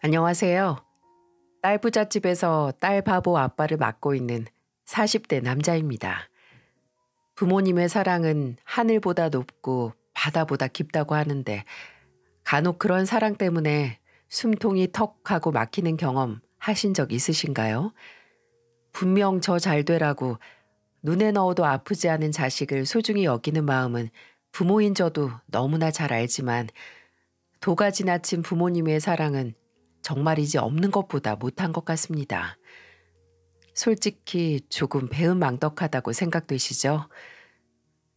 안녕하세요. 딸 부잣집에서 딸 바보 아빠를 맡고 있는 40대 남자입니다. 부모님의 사랑은 하늘보다 높고 바다보다 깊다고 하는데 간혹 그런 사랑 때문에 숨통이 턱 하고 막히는 경험 하신 적 있으신가요? 분명 저 잘 되라고 눈에 넣어도 아프지 않은 자식을 소중히 여기는 마음은 부모인 저도 너무나 잘 알지만 도가 지나친 부모님의 사랑은 정말이지 없는 것보다 못한 것 같습니다. 솔직히 조금 배은망덕하다고 생각되시죠?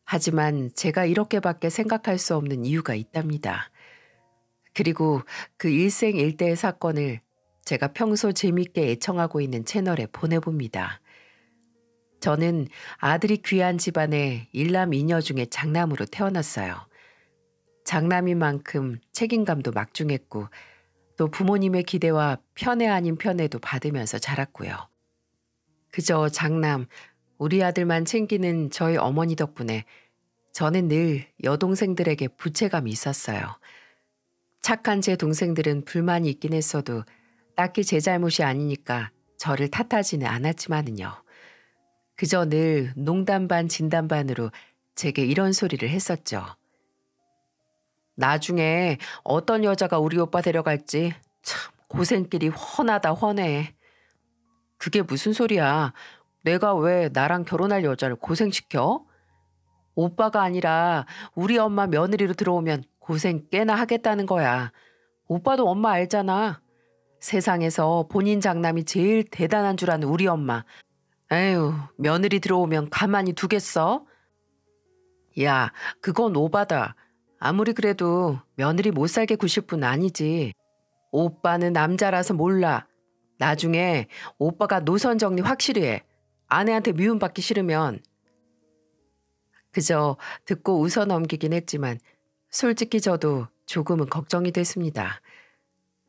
하지만 제가 이렇게밖에 생각할 수 없는 이유가 있답니다. 그리고 그 일생일대의 사건을 제가 평소 재밌게 애청하고 있는 채널에 보내봅니다. 저는 아들이 귀한 집안의 일남 이녀 중에 장남으로 태어났어요. 장남인 만큼 책임감도 막중했고 또 부모님의 기대와 편애 아닌 편애도 받으면서 자랐고요. 그저 장남, 우리 아들만 챙기는 저희 어머니 덕분에 저는 늘 여동생들에게 부채감이 있었어요. 착한 제 동생들은 불만이 있긴 했어도 딱히 제 잘못이 아니니까 저를 탓하지는 않았지만은요. 그저 늘 농담 반 진담 반으로 제게 이런 소리를 했었죠. 나중에 어떤 여자가 우리 오빠 데려갈지 참 고생길이 훤하다 훤해. 그게 무슨 소리야. 내가 왜 나랑 결혼할 여자를 고생시켜? 오빠가 아니라 우리 엄마 며느리로 들어오면 고생 꽤나 하겠다는 거야. 오빠도 엄마 알잖아. 세상에서 본인 장남이 제일 대단한 줄 아는 우리 엄마. 에휴, 며느리 들어오면 가만히 두겠어? 야, 그건 오바다. 아무리 그래도 며느리 못 살게 구실 뿐 아니지. 오빠는 남자라서 몰라. 나중에 오빠가 노선 정리 확실히 해. 아내한테 미움받기 싫으면. 그저 듣고 웃어 넘기긴 했지만 솔직히 저도 조금은 걱정이 됐습니다.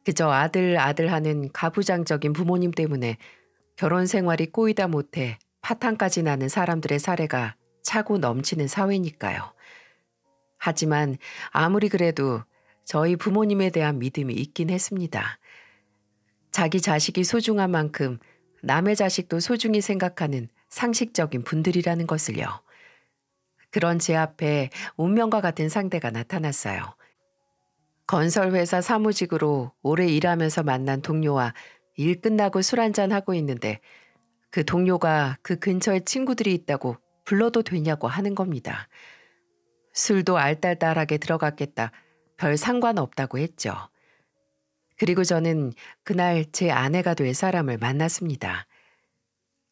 그저 아들 하는 가부장적인 부모님 때문에 결혼 생활이 꼬이다 못해 파탄까지 나는 사람들의 사례가 차고 넘치는 사회니까요. 하지만 아무리 그래도 저희 부모님에 대한 믿음이 있긴 했습니다. 자기 자식이 소중한 만큼 남의 자식도 소중히 생각하는 상식적인 분들이라는 것을요. 그런 제 앞에 운명과 같은 상대가 나타났어요. 건설회사 사무직으로 오래 일하면서 만난 동료와 일 끝나고 술 한잔 하고 있는데 그 동료가 그 근처에 친구들이 있다고 불러도 되냐고 하는 겁니다. 술도 알딸딸하게 들어갔겠다. 별 상관없다고 했죠. 그리고 저는 그날 제 아내가 될 사람을 만났습니다.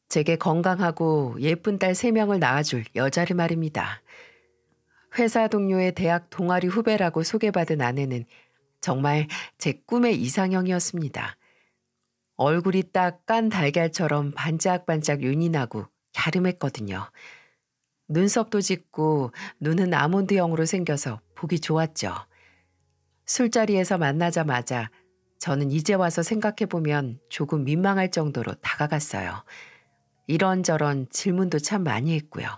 제게 건강하고 예쁜 딸 3명을 낳아줄 여자를 말입니다. 회사 동료의 대학 동아리 후배라고 소개받은 아내는 정말 제 꿈의 이상형이었습니다. 얼굴이 딱 깐 달걀처럼 반짝반짝 윤이 나고 갸름했거든요. 눈썹도 짙고 눈은 아몬드형으로 생겨서 보기 좋았죠. 술자리에서 만나자마자 저는 이제 와서 생각해보면 조금 민망할 정도로 다가갔어요. 이런저런 질문도 참 많이 했고요.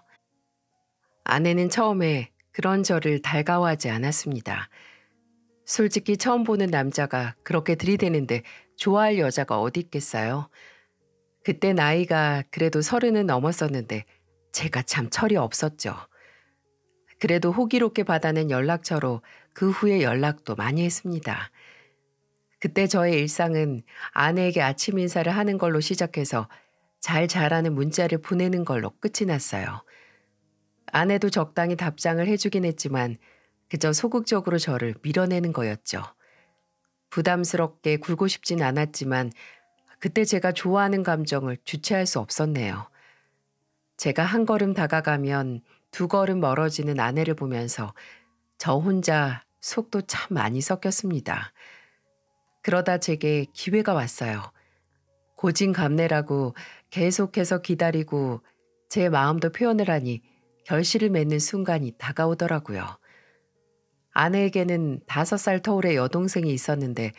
아내는 처음에 그런 저를 달가워하지 않았습니다. 솔직히 처음 보는 남자가 그렇게 들이대는데 좋아할 여자가 어디 있겠어요? 그때 나이가 그래도 30은 넘었었는데 제가 참 철이 없었죠. 그래도 호기롭게 받아낸 연락처로 그 후에 연락도 많이 했습니다. 그때 저의 일상은 아내에게 아침 인사를 하는 걸로 시작해서 잘 자라는 문자를 보내는 걸로 끝이 났어요. 아내도 적당히 답장을 해주긴 했지만 그저 소극적으로 저를 밀어내는 거였죠. 부담스럽게 굴고 싶진 않았지만 그때 제가 좋아하는 감정을 주체할 수 없었네요. 제가 한 걸음 다가가면 2걸음 멀어지는 아내를 보면서 저 혼자 속도 참 많이 섞였습니다. 그러다 제게 기회가 왔어요. 고진감래라고 계속해서 기다리고 제 마음도 표현을 하니 결실을 맺는 순간이 다가오더라고요. 아내에게는 5살 터울의 여동생이 있었는데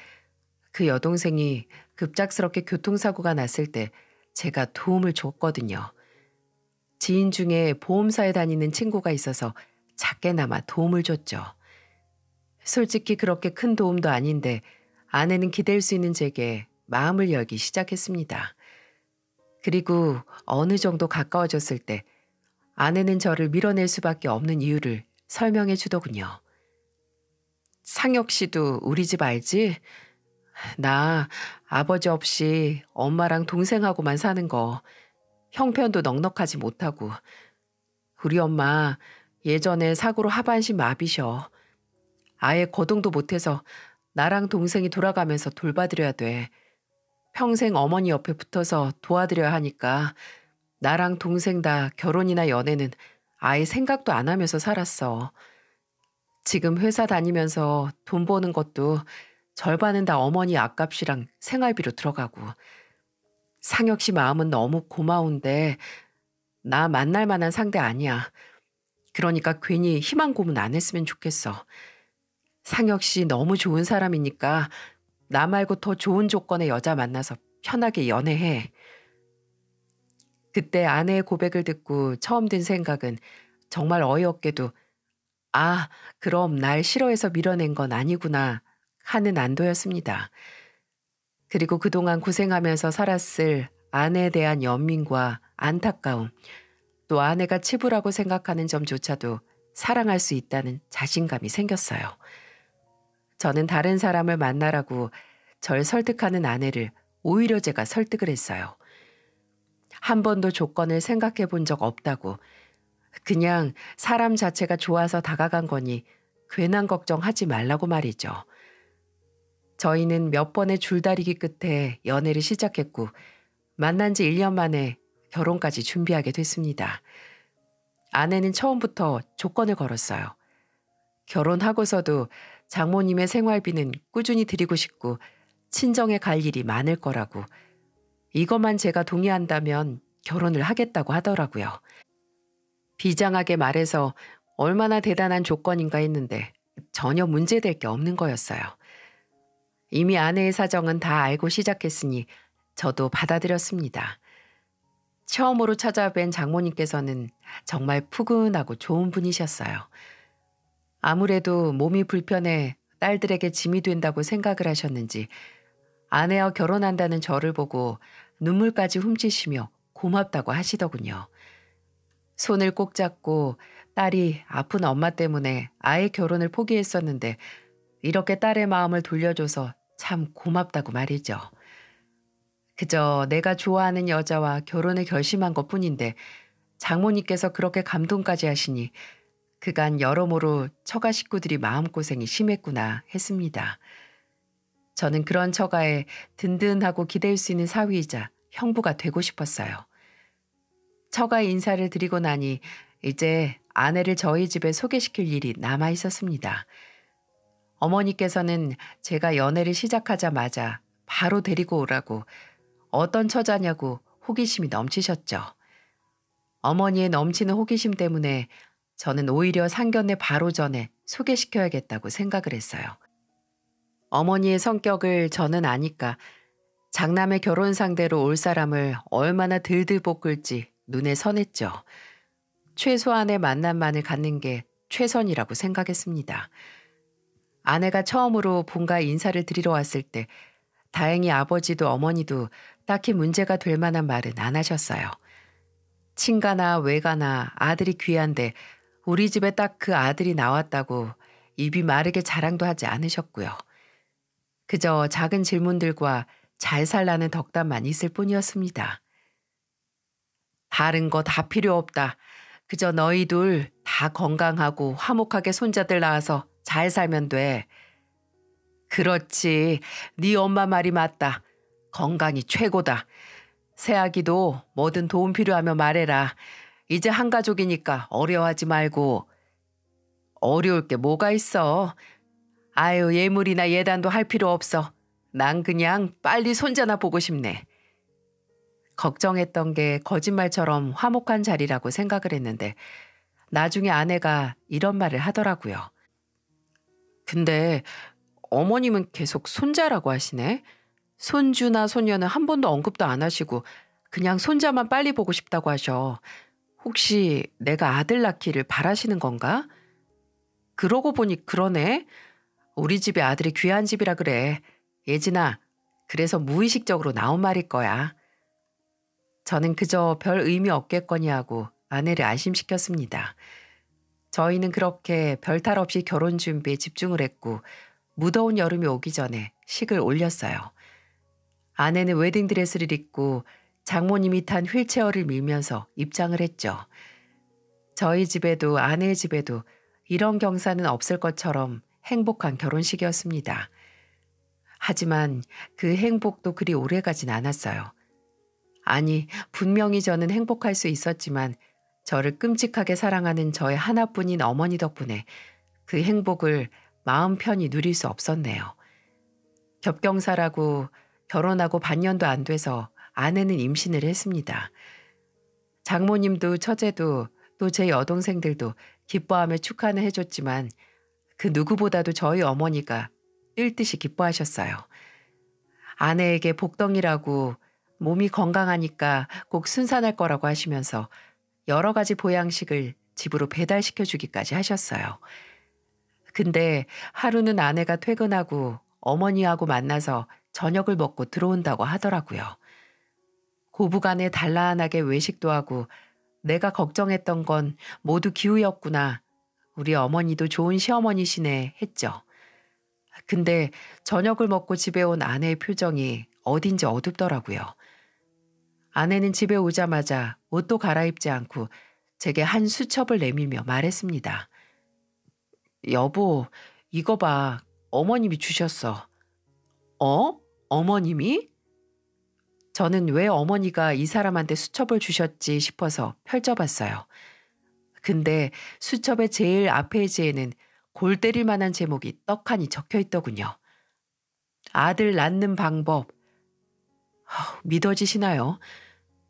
그 여동생이 급작스럽게 교통사고가 났을 때 제가 도움을 줬거든요. 지인 중에 보험사에 다니는 친구가 있어서 작게나마 도움을 줬죠. 솔직히 그렇게 큰 도움도 아닌데 아내는 기댈 수 있는 제게 마음을 열기 시작했습니다. 그리고 어느 정도 가까워졌을 때 아내는 저를 밀어낼 수밖에 없는 이유를 설명해 주더군요. 상혁 씨도 우리 집 알지? 나 아버지 없이 엄마랑 동생하고만 사는 거 형편도 넉넉하지 못하고 우리 엄마 예전에 사고로 하반신 마비셔. 아예 거동도 못해서 나랑 동생이 돌아가면서 돌봐드려야 돼. 평생 어머니 옆에 붙어서 도와드려야 하니까 나랑 동생 다 결혼이나 연애는 아예 생각도 안 하면서 살았어. 지금 회사 다니면서 돈 버는 것도 절반은 다 어머니 앞값이랑 생활비로 들어가고. 상혁 씨 마음은 너무 고마운데 나 만날 만한 상대 아니야. 그러니까 괜히 희망 고문 안 했으면 좋겠어. 상혁 씨 너무 좋은 사람이니까 나 말고 더 좋은 조건의 여자 만나서 편하게 연애해. 그때 아내의 고백을 듣고 처음 든 생각은 정말 어이없게도 아, 그럼 날 싫어해서 밀어낸 건 아니구나 하는 안도였습니다. 그리고 그동안 고생하면서 살았을 아내에 대한 연민과 안타까움, 또 아내가 치부라고 생각하는 점조차도 사랑할 수 있다는 자신감이 생겼어요. 저는 다른 사람을 만나라고 절 설득하는 아내를 오히려 제가 설득을 했어요. 한 번도 조건을 생각해 본 적 없다고. 그냥 사람 자체가 좋아서 다가간 거니 괜한 걱정하지 말라고 말이죠. 저희는 몇 번의 줄다리기 끝에 연애를 시작했고 만난 지 1년 만에 결혼까지 준비하게 됐습니다. 아내는 처음부터 조건을 걸었어요. 결혼하고서도 장모님의 생활비는 꾸준히 드리고 싶고 친정에 갈 일이 많을 거라고. 이것만 제가 동의한다면 결혼을 하겠다고 하더라고요. 비장하게 말해서 얼마나 대단한 조건인가 했는데 전혀 문제될 게 없는 거였어요. 이미 아내의 사정은 다 알고 시작했으니 저도 받아들였습니다. 처음으로 찾아뵌 장모님께서는 정말 푸근하고 좋은 분이셨어요. 아무래도 몸이 불편해 딸들에게 짐이 된다고 생각을 하셨는지 아내와 결혼한다는 저를 보고 눈물까지 훔치시며 고맙다고 하시더군요. 손을 꼭 잡고 딸이 아픈 엄마 때문에 아예 결혼을 포기했었는데 이렇게 딸의 마음을 돌려줘서 참 고맙다고 말이죠. 그저 내가 좋아하는 여자와 결혼을 결심한 것뿐인데 장모님께서 그렇게 감동까지 하시니 그간 여러모로 처가 식구들이 마음고생이 심했구나 했습니다. 저는 그런 처가에 든든하고 기댈 수 있는 사위이자 형부가 되고 싶었어요. 처가 인사를 드리고 나니 이제 아내를 저희 집에 소개시킬 일이 남아 있었습니다. 어머니께서는 제가 연애를 시작하자마자 바로 데리고 오라고 어떤 처자냐고 호기심이 넘치셨죠. 어머니의 넘치는 호기심 때문에 저는 오히려 상견례 바로 전에 소개시켜야겠다고 생각을 했어요. 어머니의 성격을 저는 아니까 장남의 결혼 상대로 올 사람을 얼마나 들들 볶을지 눈에 선했죠. 최소한의 만남만을 갖는 게 최선이라고 생각했습니다. 아내가 처음으로 본가 인사를 드리러 왔을 때 다행히 아버지도 어머니도 딱히 문제가 될 만한 말은 안 하셨어요. 친가나 외가나 아들이 귀한데 우리 집에 딱 그 아들이 나왔다고 입이 마르게 자랑도 하지 않으셨고요. 그저 작은 질문들과 잘 살라는 덕담만 있을 뿐이었습니다. 다른 거 다 필요 없다. 그저 너희 둘 다 건강하고 화목하게 손자들 낳아서 잘 살면 돼. 그렇지. 네 엄마 말이 맞다. 건강이 최고다. 새아기도 뭐든 도움 필요하면 말해라. 이제 한 가족이니까 어려워하지 말고. 어려울 게 뭐가 있어. 아유, 예물이나 예단도 할 필요 없어. 난 그냥 빨리 손자나 보고 싶네. 걱정했던 게 거짓말처럼 화목한 자리라고 생각을 했는데 나중에 아내가 이런 말을 하더라고요. 근데 어머님은 계속 손자라고 하시네. 손주나 손녀는 한 번도 언급도 안 하시고 그냥 손자만 빨리 보고 싶다고 하셔. 혹시 내가 아들 낳기를 바라시는 건가? 그러고 보니 그러네. 우리 집에 아들이 귀한 집이라 그래. 예진아, 그래서 무의식적으로 나온 말일 거야. 저는 그저 별 의미 없겠거니 하고 아내를 안심시켰습니다. 저희는 그렇게 별탈 없이 결혼 준비에 집중을 했고 무더운 여름이 오기 전에 식을 올렸어요. 아내는 웨딩드레스를 입고 장모님이 탄 휠체어를 밀면서 입장을 했죠. 저희 집에도 아내의 집에도 이런 경사는 없을 것처럼 행복한 결혼식이었습니다. 하지만 그 행복도 그리 오래가진 않았어요. 아니, 분명히 저는 행복할 수 있었지만 저를 끔찍하게 사랑하는 저의 하나뿐인 어머니 덕분에 그 행복을 마음 편히 누릴 수 없었네요. 겹경사라고 결혼하고 반년도 안 돼서 아내는 임신을 했습니다. 장모님도 처제도 또 제 여동생들도 기뻐하며 축하는 해줬지만 그 누구보다도 저희 어머니가 뛸 듯이 기뻐하셨어요. 아내에게 복덩이라고 몸이 건강하니까 꼭 순산할 거라고 하시면서 여러 가지 보양식을 집으로 배달시켜 주기까지 하셨어요. 근데 하루는 아내가 퇴근하고 어머니하고 만나서 저녁을 먹고 들어온다고 하더라고요. 고부간에 단란하게 외식도 하고 내가 걱정했던 건 모두 기우였구나. 우리 어머니도 좋은 시어머니시네 했죠. 근데 저녁을 먹고 집에 온 아내의 표정이 어딘지 어둡더라고요. 아내는 집에 오자마자 옷도 갈아입지 않고 제게 한 수첩을 내밀며 말했습니다. 여보, 이거 봐. 어머님이 주셨어. 어? 어머님이? 저는 왜 어머니가 이 사람한테 수첩을 주셨지 싶어서 펼쳐봤어요. 근데 수첩의 제일 앞 페이지에는 골 때릴 만한 제목이 떡하니 적혀 있더군요. 아들 낳는 방법. 믿어지시나요?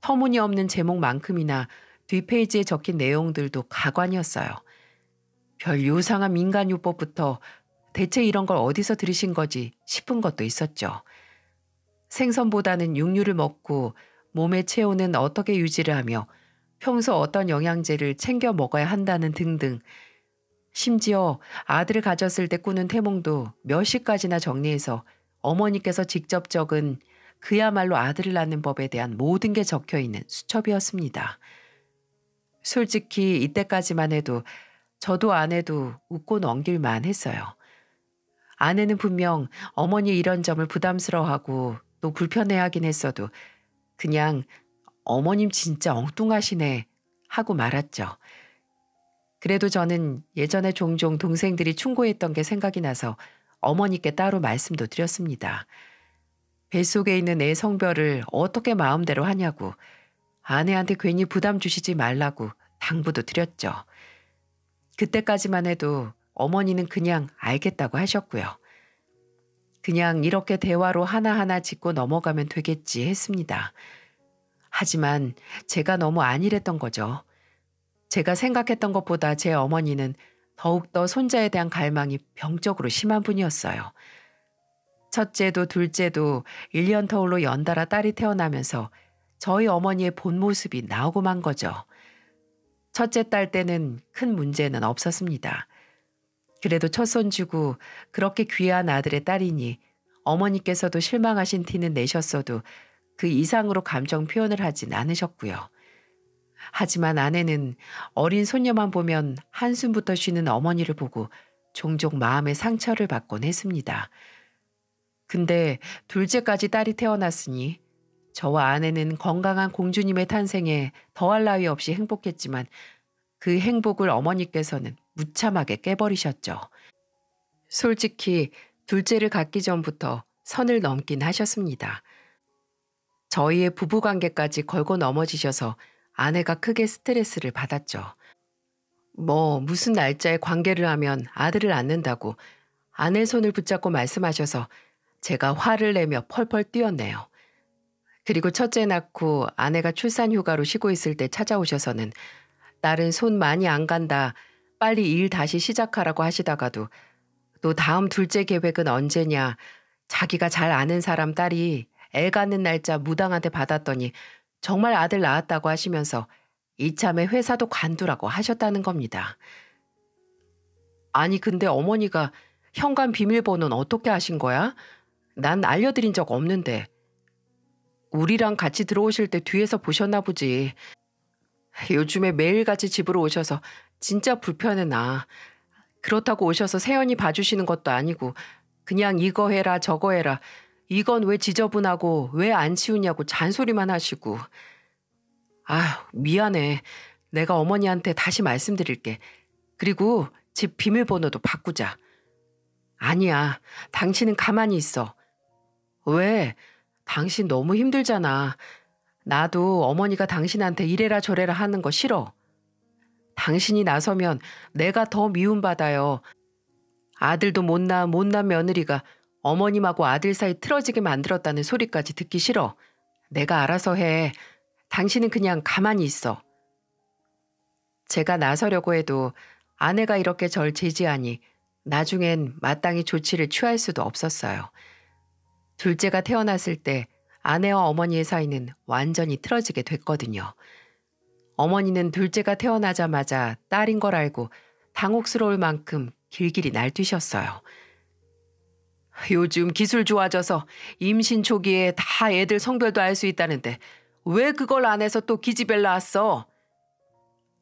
터무니없는 제목만큼이나 뒷페이지에 적힌 내용들도 가관이었어요. 별 요상한 민간요법부터 대체 이런 걸 어디서 들으신 거지 싶은 것도 있었죠. 생선보다는 육류를 먹고 몸의 체온은 어떻게 유지를 하며 평소 어떤 영양제를 챙겨 먹어야 한다는 등등. 심지어 아들을 가졌을 때 꾸는 태몽도 몇 시까지나 정리해서 어머니께서 직접 적은 그야말로 아들을 낳는 법에 대한 모든 게 적혀 있는 수첩이었습니다. 솔직히 이때까지만 해도 저도 아내도 웃고 넘길만 했어요. 아내는 분명 어머니 이런 점을 부담스러워하고 또 불편해하긴 했어도 그냥 어머님 진짜 엉뚱하시네 하고 말았죠. 그래도 저는 예전에 종종 동생들이 충고했던 게 생각이 나서 어머니께 따로 말씀도 드렸습니다. 뱃속에 있는 애 성별을 어떻게 마음대로 하냐고 아내한테 괜히 부담 주시지 말라고 당부도 드렸죠. 그때까지만 해도 어머니는 그냥 알겠다고 하셨고요. 그냥 이렇게 대화로 하나하나 짚고 넘어가면 되겠지 했습니다. 하지만 제가 너무 안일했던 거죠. 제가 생각했던 것보다 제 어머니는 더욱더 손자에 대한 갈망이 병적으로 심한 분이었어요. 첫째도 둘째도 1년 터울로 연달아 딸이 태어나면서 저희 어머니의 본 모습이 나오고 만 거죠. 첫째 딸 때는 큰 문제는 없었습니다. 그래도 첫손주고 그렇게 귀한 아들의 딸이니 어머니께서도 실망하신 티는 내셨어도 그 이상으로 감정 표현을 하진 않으셨고요. 하지만 아내는 어린 손녀만 보면 한숨부터 쉬는 어머니를 보고 종종 마음의 상처를 받곤 했습니다. 근데 둘째까지 딸이 태어났으니 저와 아내는 건강한 공주님의 탄생에 더할 나위 없이 행복했지만 그 행복을 어머니께서는 무참하게 깨버리셨죠. 솔직히 둘째를 갖기 전부터 선을 넘긴 하셨습니다. 저희의 부부관계까지 걸고 넘어지셔서 아내가 크게 스트레스를 받았죠. 무슨 날짜에 관계를 하면 아들을 낳는다고 아내 손을 붙잡고 말씀하셔서 제가 화를 내며 펄펄 뛰었네요. 그리고 첫째 낳고 아내가 출산 휴가로 쉬고 있을 때 찾아오셔서는 딸은 손 많이 안 간다. 빨리 일 다시 시작하라고 하시다가도 또 다음 둘째 계획은 언제냐. 자기가 잘 아는 사람 딸이 애 갖는 날짜 무당한테 받았더니 정말 아들 낳았다고 하시면서 이참에 회사도 관두라고 하셨다는 겁니다. 아니 근데 어머니가 현관 비밀번호는 어떻게 하신 거야? 난 알려드린 적 없는데. 우리랑 같이 들어오실 때 뒤에서 보셨나 보지. 요즘에 매일같이 집으로 오셔서 진짜 불편해 나. 그렇다고 오셔서 세연이 봐주시는 것도 아니고 그냥 이거 해라 저거 해라. 이건 왜 지저분하고 왜 안 치우냐고 잔소리만 하시고. 아휴, 미안해. 내가 어머니한테 다시 말씀드릴게. 그리고 집 비밀번호도 바꾸자. 아니야. 당신은 가만히 있어. 왜? 당신 너무 힘들잖아. 나도 어머니가 당신한테 이래라 저래라 하는 거 싫어. 당신이 나서면 내가 더 미움받아요. 아들도 못난 며느리가 어머님하고 아들 사이 틀어지게 만들었다는 소리까지 듣기 싫어. 내가 알아서 해. 당신은 그냥 가만히 있어. 제가 나서려고 해도 아내가 이렇게 절 제지하니 나중엔 마땅히 조치를 취할 수도 없었어요. 둘째가 태어났을 때 아내와 어머니의 사이는 완전히 틀어지게 됐거든요. 어머니는 둘째가 태어나자마자 딸인 걸 알고 당혹스러울 만큼 길길이 날뛰셨어요. 요즘 기술 좋아져서 임신 초기에 다 애들 성별도 알 수 있다는데 왜 그걸 안 해서 또 기집애 낳았어?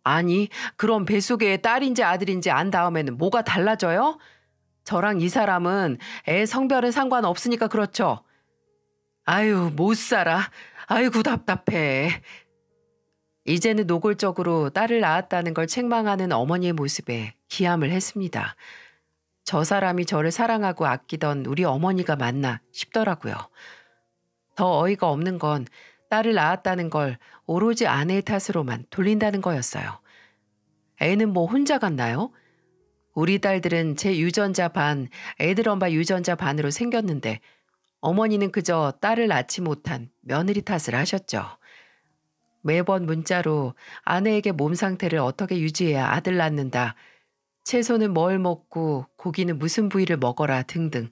아니, 그럼 뱃속에 딸인지 아들인지 안 다음에는 뭐가 달라져요? 저랑 이 사람은 애 성별은 상관없으니까 그렇죠. 아유, 못 살아. 아이고, 답답해. 이제는 노골적으로 딸을 낳았다는 걸 책망하는 어머니의 모습에 기함을 했습니다. 저 사람이 저를 사랑하고 아끼던 우리 어머니가 맞나 싶더라고요. 더 어이가 없는 건 딸을 낳았다는 걸 오로지 아내의 탓으로만 돌린다는 거였어요. 애는 뭐 혼자 갔나요? 우리 딸들은 제 유전자 반, 애들 엄마 유전자 반으로 생겼는데 어머니는 그저 딸을 낳지 못한 며느리 탓을 하셨죠. 매번 문자로 아내에게 몸 상태를 어떻게 유지해야 아들 낳는다. 채소는 뭘 먹고 고기는 무슨 부위를 먹어라 등등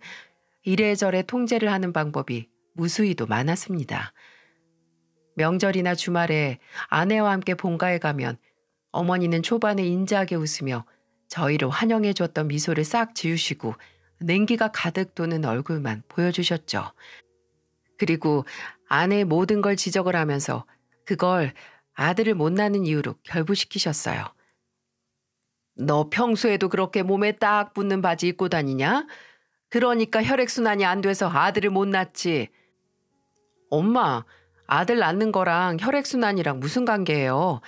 이래저래 통제를 하는 방법이 무수히도 많았습니다. 명절이나 주말에 아내와 함께 본가에 가면 어머니는 초반에 인자하게 웃으며 저희를 환영해 줬던 미소를 싹 지우시고 냉기가 가득 도는 얼굴만 보여주셨죠. 그리고 아내의 모든 걸 지적을 하면서 그걸 아들을 못 낳는 이유로 결부시키셨어요. 너 평소에도 그렇게 몸에 딱 붙는 바지 입고 다니냐? 그러니까 혈액순환이 안 돼서 아들을 못 낳지. 엄마, 아들 낳는 거랑 혈액순환이랑 무슨 관계예요?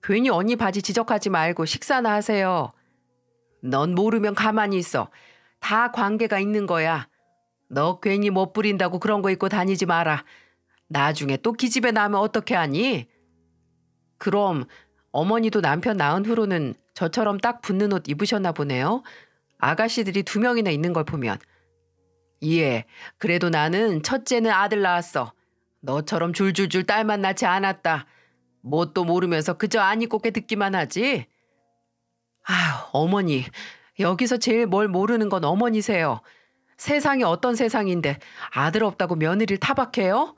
괜히 언니 바지 지적하지 말고 식사나 하세요. 넌 모르면 가만히 있어. 다 관계가 있는 거야. 너 괜히 못 부린다고 그런 거 입고 다니지 마라. 나중에 또 기집애 나면 어떻게 하니? 그럼 어머니도 남편 낳은 후로는 저처럼 딱 붙는 옷 입으셨나 보네요. 아가씨들이 2명이나 있는 걸 보면. 예, 그래도 나는 첫째는 아들 낳았어. 너처럼 줄줄줄 딸만 낳지 않았다. 뭣도 모르면서 그저 안 입고 깨 듣기만 하지. 아휴, 어머니. 여기서 제일 뭘 모르는 건 어머니세요. 세상이 어떤 세상인데 아들 없다고 며느리를 타박해요?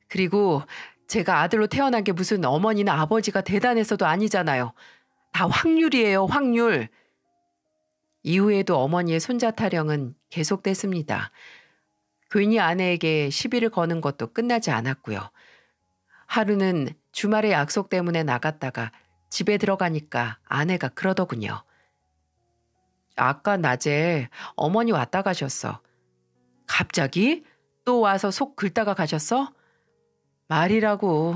그리고 제가 아들로 태어난 게 무슨 어머니나 아버지가 대단해서도 아니잖아요. 다 확률이에요, 확률. 이후에도 어머니의 손자 타령은 계속됐습니다. 괜히 아내에게 시비를 거는 것도 끝나지 않았고요. 하루는 주말에 약속 때문에 나갔다가 집에 들어가니까 아내가 그러더군요. 아까 낮에 어머니 왔다 가셨어. 갑자기? 또 와서 속 긁다가 가셨어? 말이라고.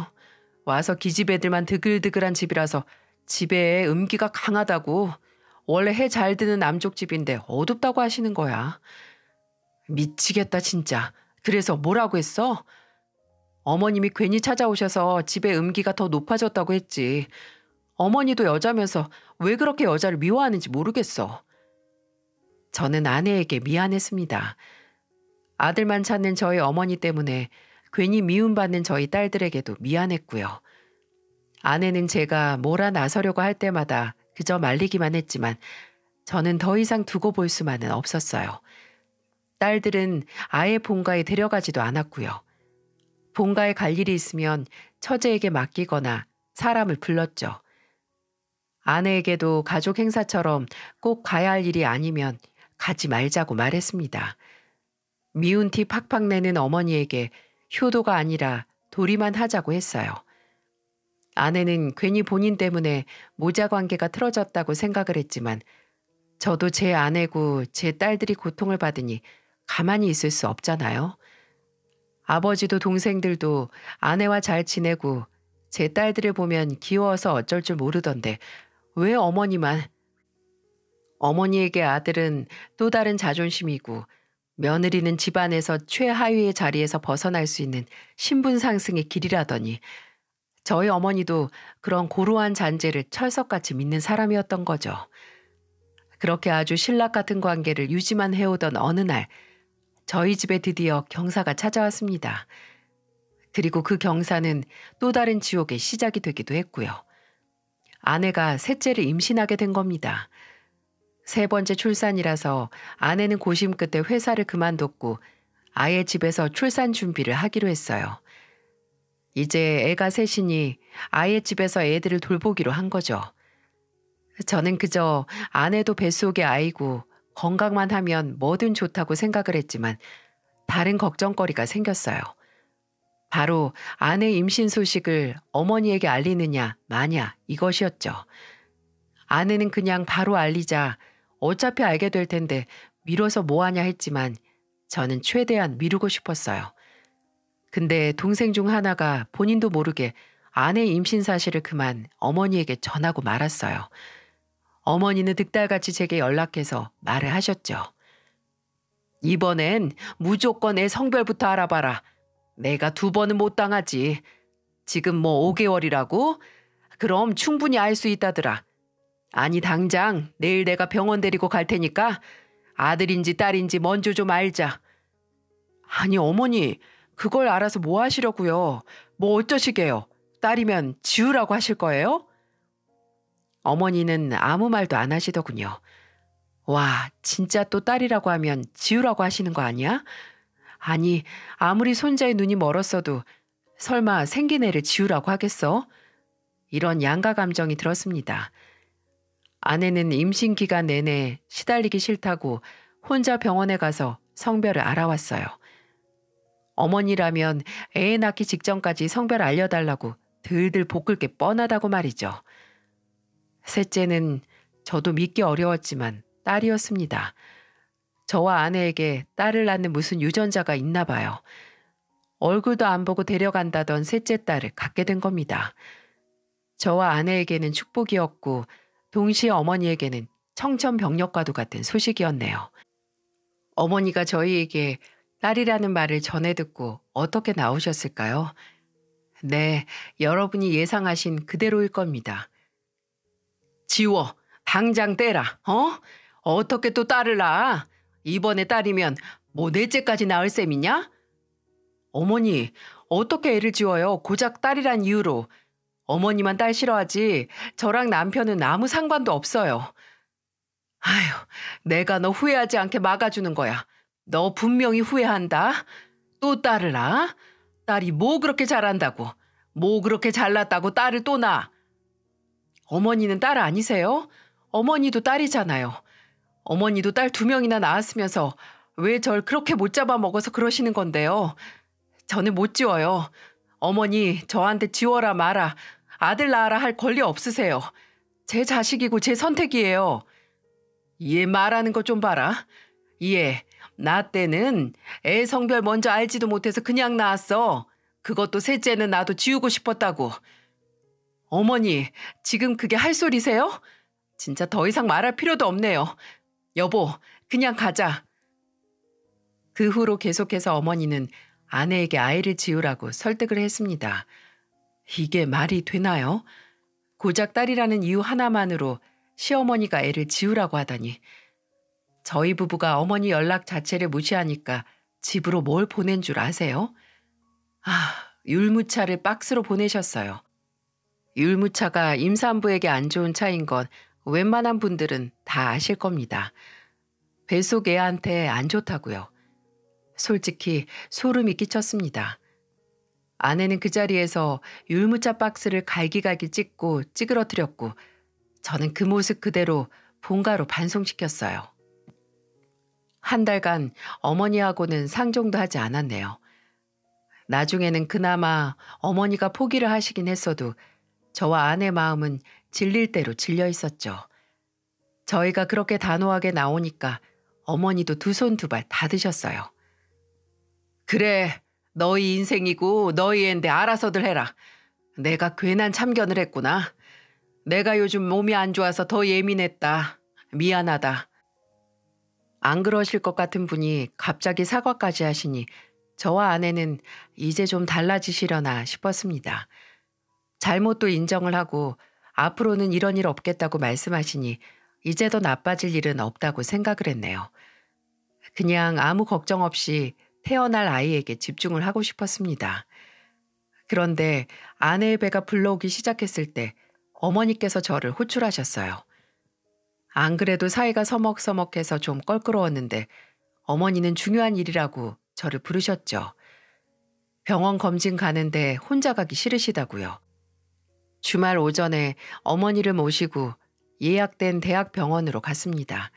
와서 기집애들만 드글드글한 집이라서 집에 음기가 강하다고. 원래 해 잘 드는 남쪽 집인데 어둡다고 하시는 거야. 미치겠다 진짜. 그래서 뭐라고 했어? 어머님이 괜히 찾아오셔서 집에 음기가 더 높아졌다고 했지. 어머니도 여자면서 왜 그렇게 여자를 미워하는지 모르겠어. 저는 아내에게 미안했습니다. 아들만 찾는 저희 어머니 때문에 괜히 미움받는 저희 딸들에게도 미안했고요. 아내는 제가 뭐라 나서려고 할 때마다 그저 말리기만 했지만 저는 더 이상 두고 볼 수만은 없었어요. 딸들은 아예 본가에 데려가지도 않았고요. 본가에 갈 일이 있으면 처제에게 맡기거나 사람을 불렀죠. 아내에게도 가족 행사처럼 꼭 가야 할 일이 아니면 가지 말자고 말했습니다. 미운 티 팍팍 내는 어머니에게 효도가 아니라 도리만 하자고 했어요. 아내는 괜히 본인 때문에 모자 관계가 틀어졌다고 생각을 했지만 저도 제 아내고 제 딸들이 고통을 받으니 가만히 있을 수 없잖아요. 아버지도 동생들도 아내와 잘 지내고 제 딸들을 보면 귀여워서 어쩔 줄 모르던데 왜 어머니만. 어머니에게 아들은 또 다른 자존심이고 며느리는 집안에서 최하위의 자리에서 벗어날 수 있는 신분 상승의 길이라더니 저희 어머니도 그런 고루한 잔재를 철석같이 믿는 사람이었던 거죠. 그렇게 아주 신락 같은 관계를 유지만 해오던 어느 날 저희 집에 드디어 경사가 찾아왔습니다. 그리고 그 경사는 또 다른 지옥의 시작이 되기도 했고요. 아내가 셋째를 임신하게 된 겁니다. 세 번째 출산이라서 아내는 고심 끝에 회사를 그만뒀고 아예 집에서 출산 준비를 하기로 했어요. 이제 애가 셋이니 아예 집에서 애들을 돌보기로 한 거죠. 저는 그저 아내도 뱃속의 아이고 건강만 하면 뭐든 좋다고 생각을 했지만 다른 걱정거리가 생겼어요. 바로 아내 임신 소식을 어머니에게 알리느냐 마냐 이것이었죠. 아내는 그냥 바로 알리자 어차피 알게 될 텐데 미뤄서 뭐하냐 했지만 저는 최대한 미루고 싶었어요. 근데 동생 중 하나가 본인도 모르게 아내 임신 사실을 그만 어머니에게 전하고 말았어요. 어머니는 득달같이 제게 연락해서 말을 하셨죠. 이번엔 무조건 애 성별부터 알아봐라. 내가 2번은 못 당하지. 지금 뭐 5개월이라고? 그럼 충분히 알 수 있다더라. 아니 당장 내일 내가 병원 데리고 갈 테니까 아들인지 딸인지 먼저 좀 알자. 아니 어머니 그걸 알아서 뭐 하시려고요? 뭐 어쩌시게요? 딸이면 지우라고 하실 거예요? 어머니는 아무 말도 안 하시더군요. 와 진짜 또 딸이라고 하면 지우라고 하시는 거 아니야? 아니 아무리 손자의 눈이 멀었어도 설마 생긴 애를 지우라고 하겠어? 이런 양가 감정이 들었습니다. 아내는 임신 기간 내내 시달리기 싫다고 혼자 병원에 가서 성별을 알아왔어요. 어머니라면 애 낳기 직전까지 성별 알려달라고 들들 볶을 게 뻔하다고 말이죠. 셋째는 저도 믿기 어려웠지만 딸이었습니다. 저와 아내에게 딸을 낳는 무슨 유전자가 있나 봐요. 얼굴도 안 보고 데려간다던 셋째 딸을 갖게 된 겁니다. 저와 아내에게는 축복이었고 동시에 어머니에게는 청천벽력과도 같은 소식이었네요. 어머니가 저희에게 딸이라는 말을 전해 듣고 어떻게 나오셨을까요? 네, 여러분이 예상하신 그대로일 겁니다. 지워, 당장 떼라, 어? 어떻게 또 딸을 낳아? 이번에 딸이면 뭐 넷째까지 낳을 셈이냐? 어머니, 어떻게 애를 지워요? 고작 딸이란 이유로. 어머니만 딸 싫어하지 저랑 남편은 아무 상관도 없어요. 아휴, 내가 너 후회하지 않게 막아주는 거야. 너 분명히 후회한다. 또 딸을 낳아? 딸이 뭐 그렇게 잘한다고. 뭐 그렇게 잘났다고 딸을 또 낳아. 어머니는 딸 아니세요? 어머니도 딸이잖아요. 어머니도 딸 2명이나 낳았으면서 왜 절 그렇게 못 잡아먹어서 그러시는 건데요. 저는 못 지워요. 어머니 저한테 지워라 마라 아들 낳아라 할 권리 없으세요. 제 자식이고 제 선택이에요. 얘 말하는 거 좀 봐라. 얘 나 때는 애 성별 먼저 알지도 못해서 그냥 낳았어. 그것도 셋째는 나도 지우고 싶었다고. 어머니 지금 그게 할 소리세요? 진짜 더 이상 말할 필요도 없네요. 여보 그냥 가자. 그 후로 계속해서 어머니는 아내에게 아이를 지우라고 설득을 했습니다. 이게 말이 되나요? 고작 딸이라는 이유 하나만으로 시어머니가 애를 지우라고 하다니. 저희 부부가 어머니 연락 자체를 무시하니까 집으로 뭘 보낸 줄 아세요? 율무차를 박스로 보내셨어요. 율무차가 임산부에게 안 좋은 차인 건 웬만한 분들은 다 아실 겁니다. 뱃속 애한테 안 좋다고요. 솔직히 소름이 끼쳤습니다. 아내는 그 자리에서 율무차 박스를 갈기갈기 찢고 찌그러뜨렸고 저는 그 모습 그대로 본가로 반송시켰어요. 한 달간 어머니하고는 상종도 하지 않았네요. 나중에는 그나마 어머니가 포기를 하시긴 했어도 저와 아내 마음은 질릴 대로 질려 있었죠. 저희가 그렇게 단호하게 나오니까 어머니도 두 손 두 발 다 드셨어요. 그래, 너희 인생이고 너희 앤데 알아서들 해라. 내가 괜한 참견을 했구나. 내가 요즘 몸이 안 좋아서 더 예민했다. 미안하다. 안 그러실 것 같은 분이 갑자기 사과까지 하시니 저와 아내는 이제 좀 달라지시려나 싶었습니다. 잘못도 인정을 하고 앞으로는 이런 일 없겠다고 말씀하시니 이제 더 나빠질 일은 없다고 생각을 했네요. 그냥 아무 걱정 없이 태어날 아이에게 집중을 하고 싶었습니다. 그런데 아내의 배가 불러오기 시작했을 때 어머니께서 저를 호출하셨어요. 안 그래도 사이가 서먹서먹해서 좀 껄끄러웠는데 어머니는 중요한 일이라고 저를 부르셨죠. 병원 검진 가는데 혼자 가기 싫으시다고요. 주말 오전에 어머니를 모시고 예약된 대학 병원으로 갔습니다.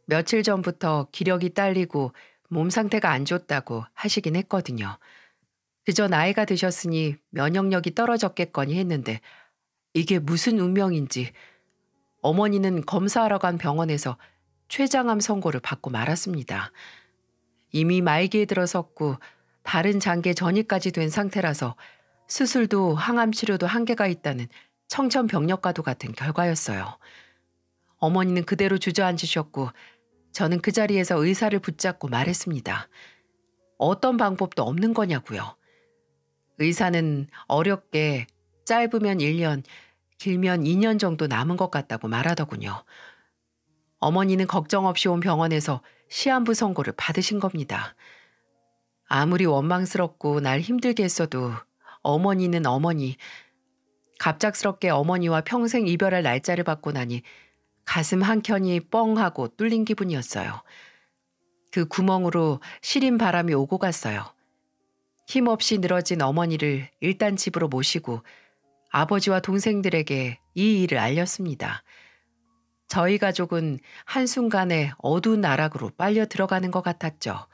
며칠 전부터 기력이 딸리고 몸 상태가 안 좋다고 하시긴 했거든요. 그저 나이가 드셨으니 면역력이 떨어졌겠거니 했는데 이게 무슨 운명인지 어머니는 검사하러 간 병원에서 췌장암 선고를 받고 말았습니다. 이미 말기에 들어섰고 다른 장기 전이까지 된 상태라서 수술도 항암 치료도 한계가 있다는 청천벽력과도 같은 결과였어요. 어머니는 그대로 주저앉으셨고 저는 그 자리에서 의사를 붙잡고 말했습니다. 어떤 방법도 없는 거냐고요. 의사는 어렵게 짧으면 1년, 길면 2년 정도 남은 것 같다고 말하더군요. 어머니는 걱정 없이 온 병원에서 시한부 선고를 받으신 겁니다. 아무리 원망스럽고 날 힘들게 했어도 어머니는 어머니, 갑작스럽게 어머니와 평생 이별할 날짜를 받고 나니 가슴 한켠이 뻥하고 뚫린 기분이었어요. 그 구멍으로 시린 바람이 오고 갔어요. 힘없이 늘어진 어머니를 일단 집으로 모시고 아버지와 동생들에게 이 일을 알렸습니다. 저희 가족은 한순간에 어두운 나락으로 빨려 들어가는 것 같았죠.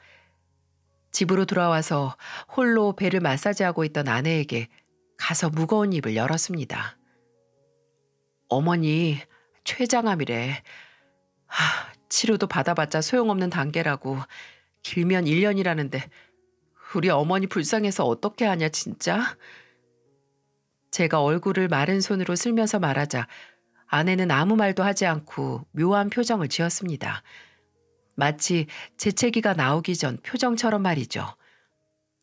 집으로 돌아와서 홀로 배를 마사지하고 있던 아내에게 가서 무거운 입을 열었습니다. 어머니, 췌장암이래. 치료도 받아봤자 소용없는 단계라고. 길면 1년이라는데 우리 어머니 불쌍해서 어떻게 하냐 진짜? 제가 얼굴을 마른 손으로 쓸면서 말하자 아내는 아무 말도 하지 않고 묘한 표정을 지었습니다. 마치 재채기가 나오기 전 표정처럼 말이죠.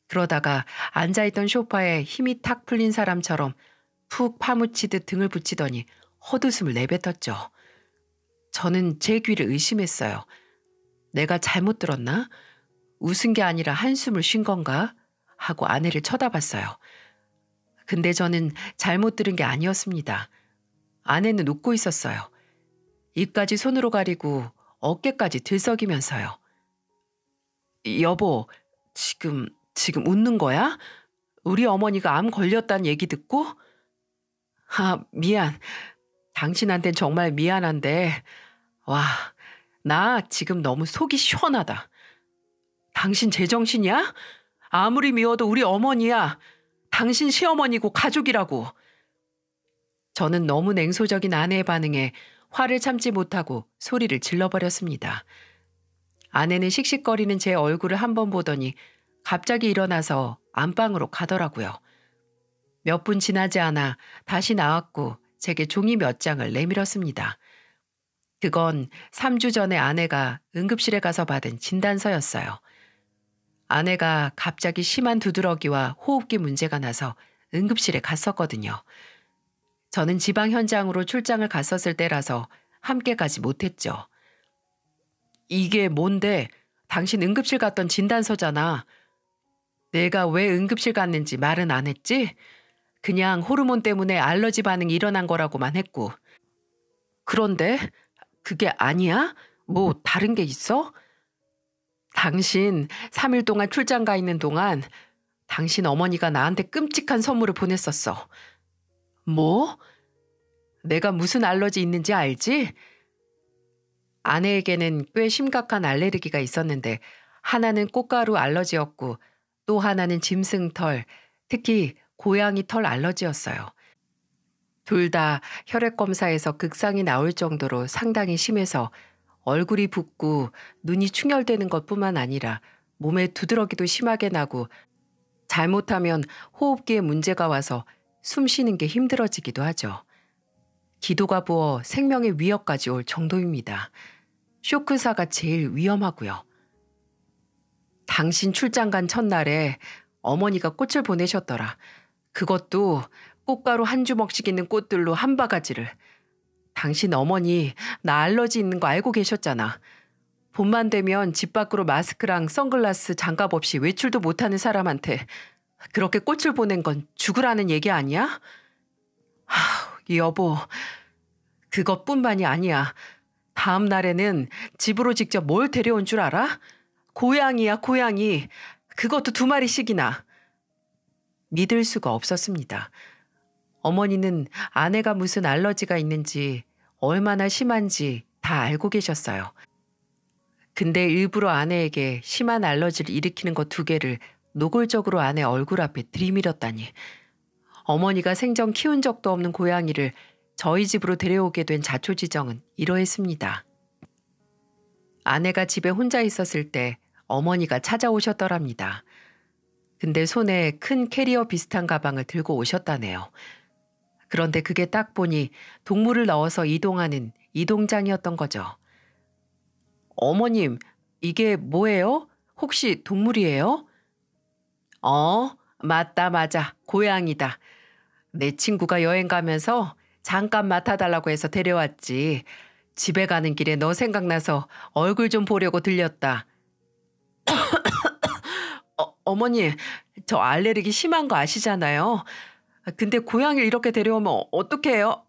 그러다가 앉아있던 소파에 힘이 탁 풀린 사람처럼 푹 파묻히듯 등을 붙이더니 헛웃음을 내뱉었죠. 저는 제 귀를 의심했어요. 내가 잘못 들었나? 웃은 게 아니라 한숨을 쉰 건가? 하고 아내를 쳐다봤어요. 근데 저는 잘못 들은 게 아니었습니다. 아내는 웃고 있었어요. 입까지 손으로 가리고 어깨까지 들썩이면서요. 여보, 지금 웃는 거야? 우리 어머니가 암 걸렸다는 얘기 듣고? 미안. 당신한텐 정말 미안한데 와, 나 지금 너무 속이 시원하다. 당신 제정신이야? 아무리 미워도 우리 어머니야. 당신 시어머니고 가족이라고. 저는 너무 냉소적인 아내의 반응에 화를 참지 못하고 소리를 질러버렸습니다. 아내는 씩씩거리는 제 얼굴을 한번 보더니 갑자기 일어나서 안방으로 가더라고요. 몇 분 지나지 않아 다시 나왔고 제게 종이 몇 장을 내밀었습니다. 그건 3주 전에 아내가 응급실에 가서 받은 진단서였어요. 아내가 갑자기 심한 두드러기와 호흡기 문제가 나서 응급실에 갔었거든요. 저는 지방 현장으로 출장을 갔었을 때라서 함께 가지 못했죠. 이게 뭔데? 당신 응급실 갔던 진단서잖아. 내가 왜 응급실 갔는지 말은 안 했지? 그냥 호르몬 때문에 알러지 반응이 일어난 거라고만 했고. 그런데 그게 아니야? 뭐 다른 게 있어? 당신 3일 동안 출장 가 있는 동안 당신 어머니가 나한테 끔찍한 선물을 보냈었어. 뭐? 내가 무슨 알러지 있는지 알지? 아내에게는 꽤 심각한 알레르기가 있었는데 하나는 꽃가루 알러지였고 또 하나는 짐승털, 특히 고양이 털 알러지였어요. 둘 다 혈액 검사에서 극상이 나올 정도로 상당히 심해서 얼굴이 붓고 눈이 충혈되는 것뿐만 아니라 몸에 두드러기도 심하게 나고 잘못하면 호흡기에 문제가 와서 숨 쉬는 게 힘들어지기도 하죠. 기도가 부어 생명의 위협까지 올 정도입니다. 쇼크사가 제일 위험하고요. 당신 출장 간 첫날에 어머니가 꽃을 보내셨더라. 그것도 꽃가루 한 주먹씩 있는 꽃들로 한 바가지를. 당신 어머니 나 알러지 있는 거 알고 계셨잖아. 봄만 되면 집 밖으로 마스크랑 선글라스 장갑 없이 외출도 못하는 사람한테 그렇게 꽃을 보낸 건 죽으라는 얘기 아니야? 여보, 그것뿐만이 아니야. 다음 날에는 집으로 직접 뭘 데려온 줄 알아? 고양이야, 고양이. 그것도 2마리씩이나. 믿을 수가 없었습니다. 어머니는 아내가 무슨 알러지가 있는지 얼마나 심한지 다 알고 계셨어요. 근데 일부러 아내에게 심한 알러지를 일으키는 것 2개를 노골적으로 아내 얼굴 앞에 들이밀었다니. 어머니가 생전 키운 적도 없는 고양이를 저희 집으로 데려오게 된 자초지정은 이러했습니다. 아내가 집에 혼자 있었을 때 어머니가 찾아오셨더랍니다. 근데 손에 큰 캐리어 비슷한 가방을 들고 오셨다네요. 그런데 그게 딱 보니 동물을 넣어서 이동하는 이동장이었던 거죠. 어머님, 이게 뭐예요? 혹시 동물이에요? 맞다, 맞아. 고양이다. 내 친구가 여행 가면서 잠깐 맡아달라고 해서 데려왔지. 집에 가는 길에 너 생각나서 얼굴 좀 보려고 들렸다. 어머니, 저 알레르기 심한 거 아시잖아요. 근데 고양이를 이렇게 데려오면 어떡해요?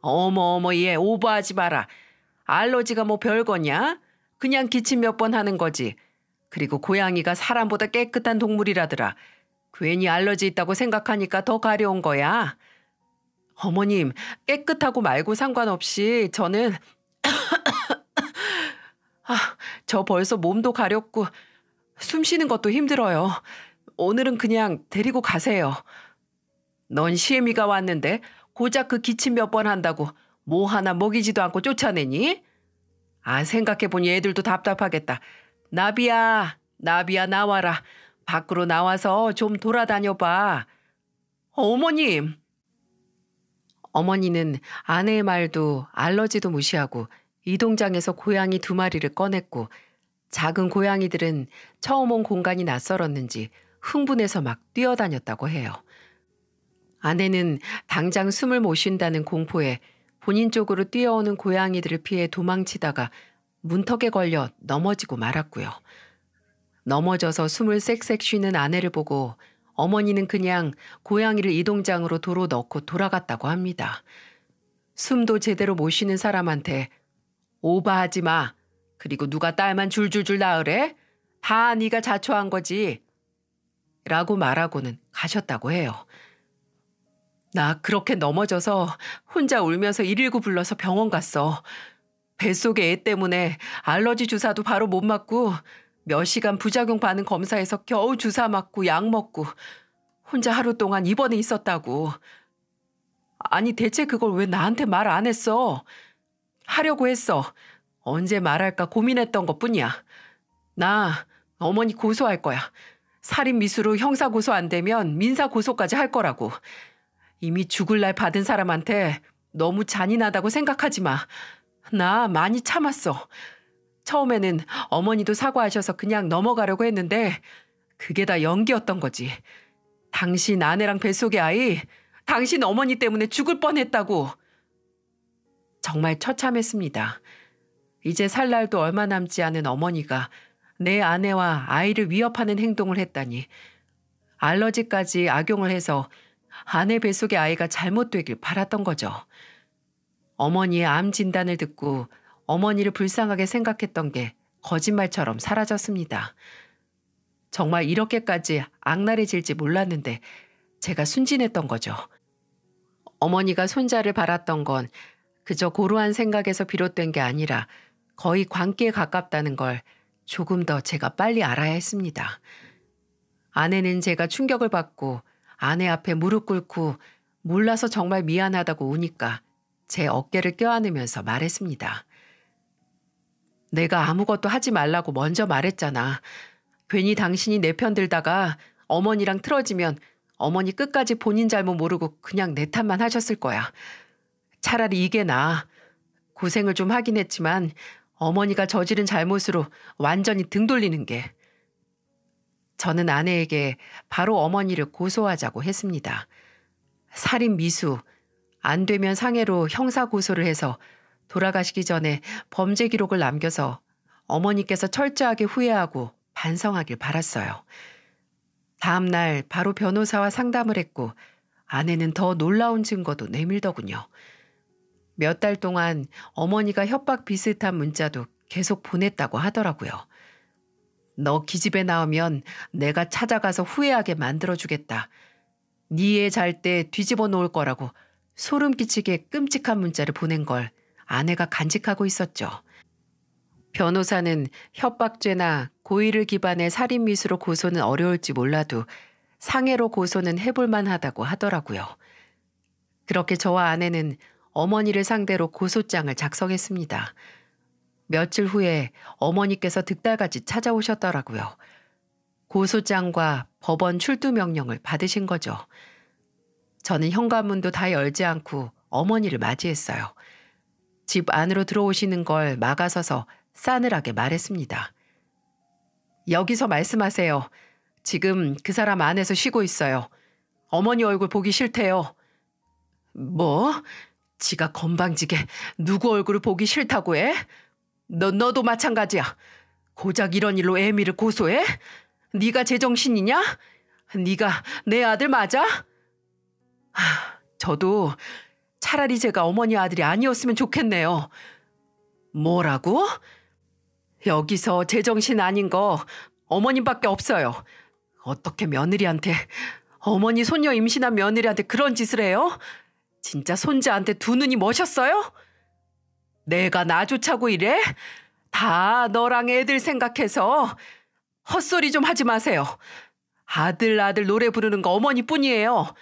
어머, 얘 오버하지 마라. 알러지가 뭐 별거냐? 그냥 기침 몇 번 하는 거지. 그리고 고양이가 사람보다 깨끗한 동물이라더라. 괜히 알러지 있다고 생각하니까 더 가려운 거야. 어머님, 깨끗하고 말고 상관없이 저는 저 벌써 몸도 가렵고 숨 쉬는 것도 힘들어요. 오늘은 그냥 데리고 가세요. 넌 시애미가 왔는데 고작 그 기침 몇 번 한다고 뭐 하나 먹이지도 않고 쫓아내니? 생각해보니 애들도 답답하겠다. 나비야 나와라. 밖으로 나와서 좀 돌아다녀봐. 어머님. 어머니는 아내의 말도 알러지도 무시하고 이동장에서 고양이 2마리를 꺼냈고 작은 고양이들은 처음 온 공간이 낯설었는지 흥분해서 막 뛰어다녔다고 해요. 아내는 당장 숨을 못 쉰다는 공포에 본인 쪽으로 뛰어오는 고양이들을 피해 도망치다가 문턱에 걸려 넘어지고 말았고요. 넘어져서 숨을 쌕쌕 쉬는 아내를 보고 어머니는 그냥 고양이를 이동장으로 도로 넣고 돌아갔다고 합니다. 숨도 제대로 못 쉬는 사람한테 오버하지 마. 그리고 누가 딸만 줄줄줄 낳으래? 다 네가 자초한 거지. 라고 말하고는 가셨다고 해요. 나 그렇게 넘어져서 혼자 울면서 119 불러서 병원 갔어. 뱃속에 애 때문에 알러지 주사도 바로 못 맞고 몇 시간 부작용 반응 검사해서 겨우 주사 맞고 약 먹고 혼자 하루 동안 입원해 있었다고. 아니 대체 그걸 왜 나한테 말 안 했어? 하려고 했어. 언제 말할까 고민했던 것뿐이야. 나 어머니 고소할 거야. 살인 미수로 형사 고소 안 되면 민사 고소까지 할 거라고. 이미 죽을 날 받은 사람한테 너무 잔인하다고 생각하지 마. 나 많이 참았어. 처음에는 어머니도 사과하셔서 그냥 넘어가려고 했는데 그게 다 연기였던 거지. 당신 아내랑 뱃속의 아이, 당신 어머니 때문에 죽을 뻔했다고. 정말 처참했습니다. 이제 살 날도 얼마 남지 않은 어머니가 내 아내와 아이를 위협하는 행동을 했다니. 알러지까지 악용을 해서 아내 뱃속의 아이가 잘못되길 바랐던 거죠. 어머니의 암 진단을 듣고 어머니를 불쌍하게 생각했던 게 거짓말처럼 사라졌습니다. 정말 이렇게까지 악랄해질지 몰랐는데 제가 순진했던 거죠. 어머니가 손자를 바랐던 건 그저 고루한 생각에서 비롯된 게 아니라 거의 광기에 가깝다는 걸 조금 더 제가 빨리 알아야 했습니다. 아내는 제가 충격을 받고 아내 앞에 무릎 꿇고 몰라서 정말 미안하다고 우니까 제 어깨를 껴안으면서 말했습니다. 내가 아무것도 하지 말라고 먼저 말했잖아. 괜히 당신이 내 편 들다가 어머니랑 틀어지면 어머니 끝까지 본인 잘못 모르고 그냥 내 탓만 하셨을 거야. 차라리 이게 나아. 고생을 좀 하긴 했지만 어머니가 저지른 잘못으로 완전히 등 돌리는 게. 저는 아내에게 바로 어머니를 고소하자고 했습니다. 살인 미수, 안 되면 상해로 형사 고소를 해서 돌아가시기 전에 범죄 기록을 남겨서 어머니께서 철저하게 후회하고 반성하길 바랐어요. 다음 날 바로 변호사와 상담을 했고 아내는 더 놀라운 증거도 내밀더군요. 몇 달 동안 어머니가 협박 비슷한 문자도 계속 보냈다고 하더라고요. 너 기집애 나오면 내가 찾아가서 후회하게 만들어주겠다. 네 애 잘 때 뒤집어 놓을 거라고 소름 끼치게 끔찍한 문자를 보낸 걸 아내가 간직하고 있었죠. 변호사는 협박죄나 고의를 기반의 살인미수로 고소는 어려울지 몰라도 상해로 고소는 해볼 만하다고 하더라고요. 그렇게 저와 아내는 어머니를 상대로 고소장을 작성했습니다. 며칠 후에 어머니께서 득달같이 찾아오셨더라고요. 고소장과 법원 출두 명령을 받으신 거죠. 저는 현관문도 다 열지 않고 어머니를 맞이했어요. 집 안으로 들어오시는 걸 막아서서 싸늘하게 말했습니다. 여기서 말씀하세요. 지금 그 사람 안에서 쉬고 있어요. 어머니 얼굴 보기 싫대요. 뭐? 지가 건방지게 누구 얼굴을 보기 싫다고 해? 너도 마찬가지야. 고작 이런 일로 애미를 고소해? 네가 제정신이냐? 네가 내 아들 맞아? 저도 차라리 제가 어머니 아들이 아니었으면 좋겠네요. 뭐라고? 여기서 제정신 아닌 거 어머님밖에 없어요. 어떻게 며느리한테, 어머니 손녀 임신한 며느리한테 그런 짓을 해요? 진짜 손자한테 두 눈이 머셨어요? 내가 나조차고 이래? 다 너랑 애들 생각해서 헛소리 좀 하지 마세요. 아들 노래 부르는 거 어머니뿐이에요.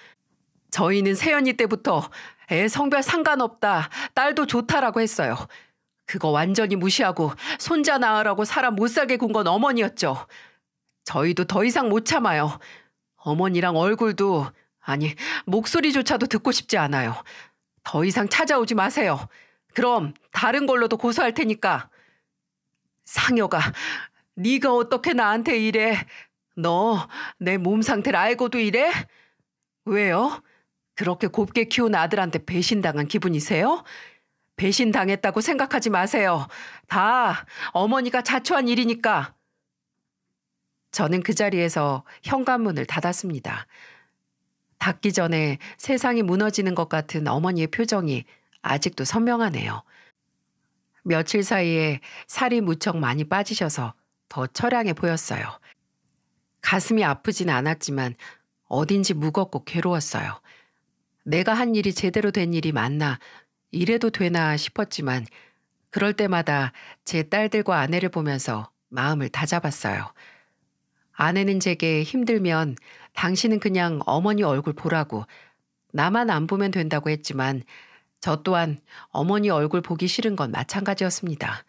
저희는 세연이 때부터 애 성별 상관없다, 딸도 좋다라고 했어요. 그거 완전히 무시하고 손자 낳으라고 사람 못 살게 군 건 어머니였죠. 저희도 더 이상 못 참아요. 어머니랑 얼굴도, 아니 목소리조차도 듣고 싶지 않아요. 더 이상 찾아오지 마세요. 그럼 다른 걸로도 고소할 테니까. 상여가 네가 어떻게 나한테 이래? 너 내 몸 상태를 알고도 이래? 왜요? 그렇게 곱게 키운 아들한테 배신당한 기분이세요? 배신당했다고 생각하지 마세요. 다 어머니가 자초한 일이니까. 저는 그 자리에서 현관문을 닫았습니다. 닫기 전에 세상이 무너지는 것 같은 어머니의 표정이 아직도 선명하네요. 며칠 사이에 살이 무척 많이 빠지셔서 더 처량해 보였어요. 가슴이 아프진 않았지만 어딘지 무겁고 괴로웠어요. 내가 한 일이 제대로 된 일이 맞나, 이래도 되나 싶었지만 그럴 때마다 제 딸들과 아내를 보면서 마음을 다잡았어요. 아내는 제게 힘들면 당신은 그냥 어머니 얼굴 보라고, 나만 안 보면 된다고 했지만 저 또한 어머니 얼굴 보기 싫은 건 마찬가지였습니다.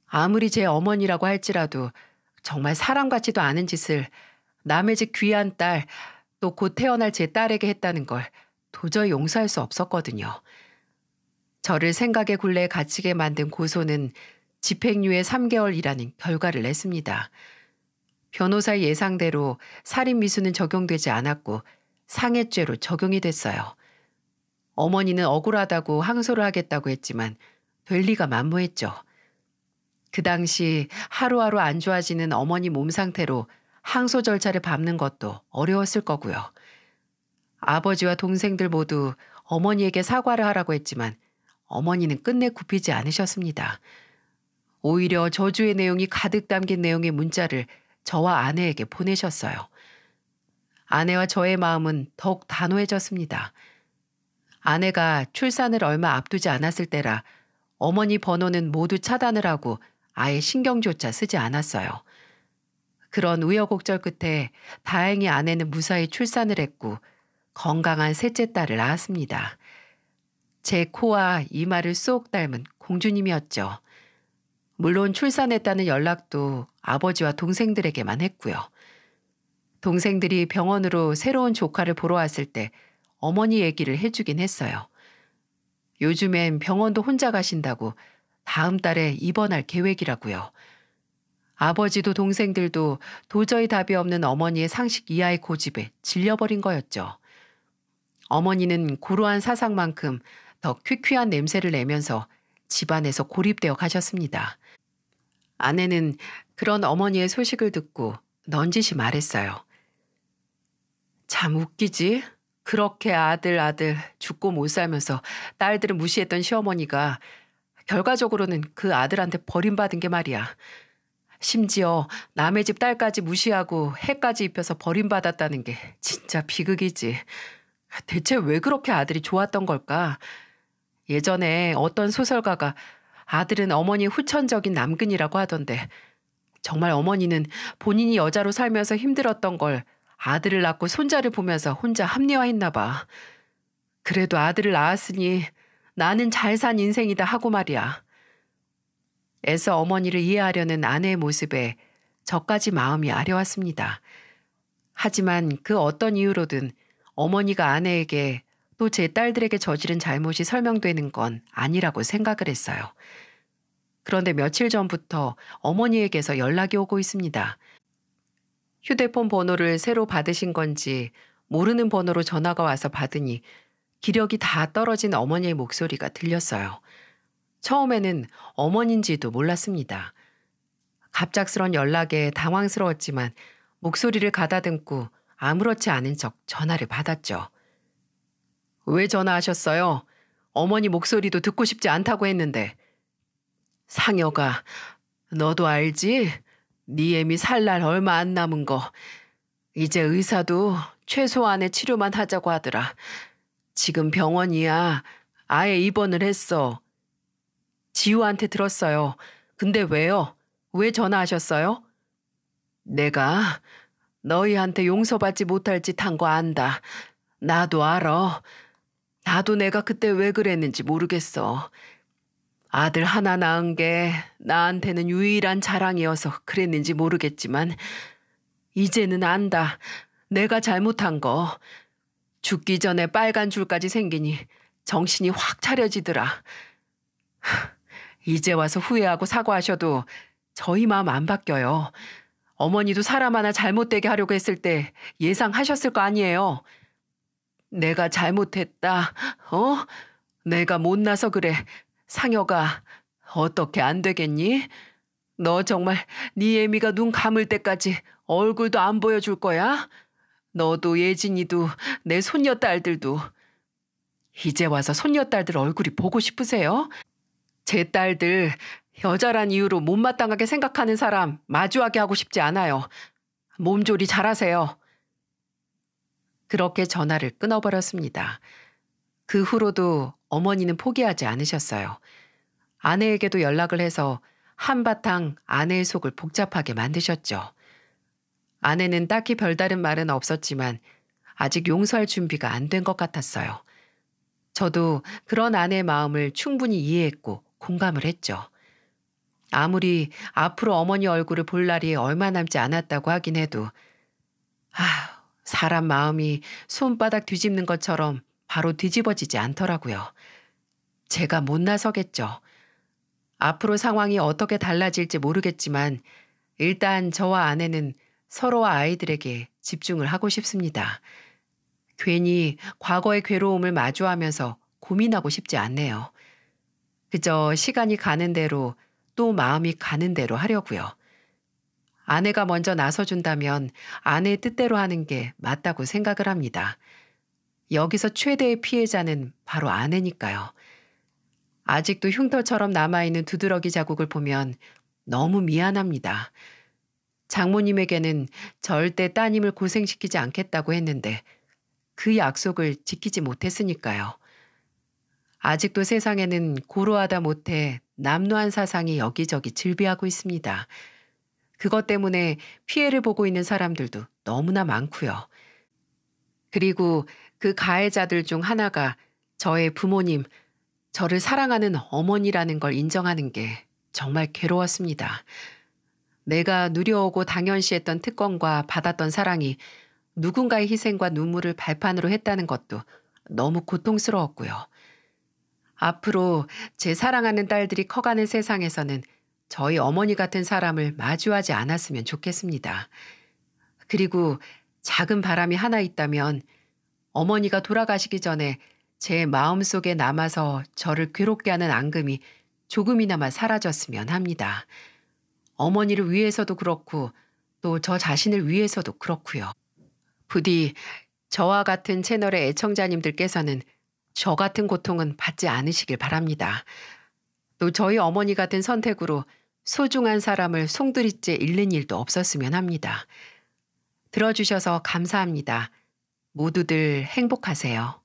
아무리 제 어머니라고 할지라도 정말 사람 같지도 않은 짓을 남의 집 귀한 딸, 또 곧 태어날 제 딸에게 했다는 걸 도저히 용서할 수 없었거든요. 저를 생각의 굴레에 갇히게 만든 고소는 집행유예 3개월이라는 결과를 냈습니다. 변호사의 예상대로 살인미수는 적용되지 않았고 상해죄로 적용이 됐어요. 어머니는 억울하다고 항소를 하겠다고 했지만 될 리가 만무했죠. 그 당시 하루하루 안 좋아지는 어머니 몸 상태로 항소 절차를 밟는 것도 어려웠을 거고요. 아버지와 동생들 모두 어머니에게 사과를 하라고 했지만 어머니는 끝내 굽히지 않으셨습니다. 오히려 저주의 내용이 가득 담긴 내용의 문자를 저와 아내에게 보내셨어요. 아내와 저의 마음은 더욱 단호해졌습니다. 아내가 출산을 얼마 앞두지 않았을 때라 어머니 번호는 모두 차단을 하고 아예 신경조차 쓰지 않았어요. 그런 우여곡절 끝에 다행히 아내는 무사히 출산을 했고 건강한 셋째 딸을 낳았습니다. 제 코와 이마를 쏙 닮은 공주님이었죠. 물론 출산했다는 연락도 아버지와 동생들에게만 했고요. 동생들이 병원으로 새로운 조카를 보러 왔을 때 어머니 얘기를 해주긴 했어요. 요즘엔 병원도 혼자 가신다고 다음 달에 입원할 계획이라고요. 아버지도 동생들도 도저히 답이 없는 어머니의 상식 이하의 고집에 질려버린 거였죠. 어머니는 고루한 사상만큼 더 퀴퀴한 냄새를 내면서 집안에서 고립되어 가셨습니다. 아내는 그런 어머니의 소식을 듣고 넌지시 말했어요. 참 웃기지? 그렇게 아들 죽고 못 살면서 딸들을 무시했던 시어머니가 결과적으로는 그 아들한테 버림받은 게 말이야. 심지어 남의 집 딸까지 무시하고 해까지 입혀서 버림받았다는 게 진짜 비극이지. 대체 왜 그렇게 아들이 좋았던 걸까? 예전에 어떤 소설가가 아들은 어머니 후천적인 남근이라고 하던데 정말 어머니는 본인이 여자로 살면서 힘들었던 걸 아들을 낳고 손자를 보면서 혼자 합리화했나 봐. 그래도 아들을 낳았으니 나는 잘 산 인생이다 하고 말이야. 애써 어머니를 이해하려는 아내의 모습에 저까지 마음이 아려왔습니다. 하지만 그 어떤 이유로든 어머니가 아내에게 또 제 딸들에게 저지른 잘못이 설명되는 건 아니라고 생각을 했어요. 그런데 며칠 전부터 어머니에게서 연락이 오고 있습니다. 휴대폰 번호를 새로 받으신 건지 모르는 번호로 전화가 와서 받으니 기력이 다 떨어진 어머니의 목소리가 들렸어요. 처음에는 어머니인지도 몰랐습니다. 갑작스런 연락에 당황스러웠지만 목소리를 가다듬고 아무렇지 않은 척 전화를 받았죠. 왜 전화하셨어요? 어머니 목소리도 듣고 싶지 않다고 했는데. 상여가, 너도 알지? 네 애미 살 날 얼마 안 남은 거. 이제 의사도 최소한의 치료만 하자고 하더라. 지금 병원이야. 아예 입원을 했어. 지우한테 들었어요. 근데 왜요? 왜 전화하셨어요? 내가 너희한테 용서받지 못할 짓 한 거 안다. 나도 알아. 나도 내가 그때 왜 그랬는지 모르겠어. 아들 하나 낳은 게 나한테는 유일한 자랑이어서 그랬는지 모르겠지만 이제는 안다. 내가 잘못한 거. 죽기 전에 빨간 줄까지 생기니 정신이 확 차려지더라. 이제 와서 후회하고 사과하셔도 저희 마음 안 바뀌어요. 어머니도 사람 하나 잘못되게 하려고 했을 때 예상하셨을 거 아니에요. 내가 잘못했다. 내가 못나서 그래. 상여가 어떻게 안 되겠니? 너 정말 네 애미가 눈 감을 때까지 얼굴도 안 보여줄 거야? 너도 예진이도 내 손녀딸들도. 이제 와서 손녀딸들 얼굴이 보고 싶으세요? 제 딸들 여자란 이유로 못마땅하게 생각하는 사람 마주하게 하고 싶지 않아요. 몸조리 잘하세요. 그렇게 전화를 끊어버렸습니다. 그 후로도 어머니는 포기하지 않으셨어요. 아내에게도 연락을 해서 한바탕 아내의 속을 복잡하게 만드셨죠. 아내는 딱히 별다른 말은 없었지만 아직 용서할 준비가 안 된 것 같았어요. 저도 그런 아내의 마음을 충분히 이해했고 공감을 했죠. 아무리 앞으로 어머니 얼굴을 볼 날이 얼마 남지 않았다고 하긴 해도 사람 마음이 손바닥 뒤집는 것처럼 바로 뒤집어지지 않더라고요. 제가 못 나서겠죠. 앞으로 상황이 어떻게 달라질지 모르겠지만 일단 저와 아내는 서로와 아이들에게 집중을 하고 싶습니다. 괜히 과거의 괴로움을 마주하면서 고민하고 싶지 않네요. 그저 시간이 가는 대로 또 마음이 가는 대로 하려고요. 아내가 먼저 나서준다면 아내의 뜻대로 하는 게 맞다고 생각을 합니다. 여기서 최대의 피해자는 바로 아내니까요. 아직도 흉터처럼 남아있는 두드러기 자국을 보면 너무 미안합니다. 장모님에게는 절대 따님을 고생시키지 않겠다고 했는데 그 약속을 지키지 못했으니까요. 아직도 세상에는 고루하다 못해 남루한 사상이 여기저기 즐비하고 있습니다. 그것 때문에 피해를 보고 있는 사람들도 너무나 많고요. 그리고 그 가해자들 중 하나가 저의 부모님, 저를 사랑하는 어머니라는 걸 인정하는 게 정말 괴로웠습니다. 내가 누려오고 당연시했던 특권과 받았던 사랑이 누군가의 희생과 눈물을 발판으로 했다는 것도 너무 고통스러웠고요. 앞으로 제 사랑하는 딸들이 커가는 세상에서는 저희 어머니 같은 사람을 마주하지 않았으면 좋겠습니다. 그리고 작은 바람이 하나 있다면 어머니가 돌아가시기 전에 제 마음속에 남아서 저를 괴롭게 하는 앙금이 조금이나마 사라졌으면 합니다. 어머니를 위해서도 그렇고 또 저 자신을 위해서도 그렇고요. 부디 저와 같은 채널의 애청자님들께서는 저 같은 고통은 받지 않으시길 바랍니다. 또 저희 어머니 같은 선택으로 소중한 사람을 송두리째 잃는 일도 없었으면 합니다. 들어주셔서 감사합니다. 모두들 행복하세요.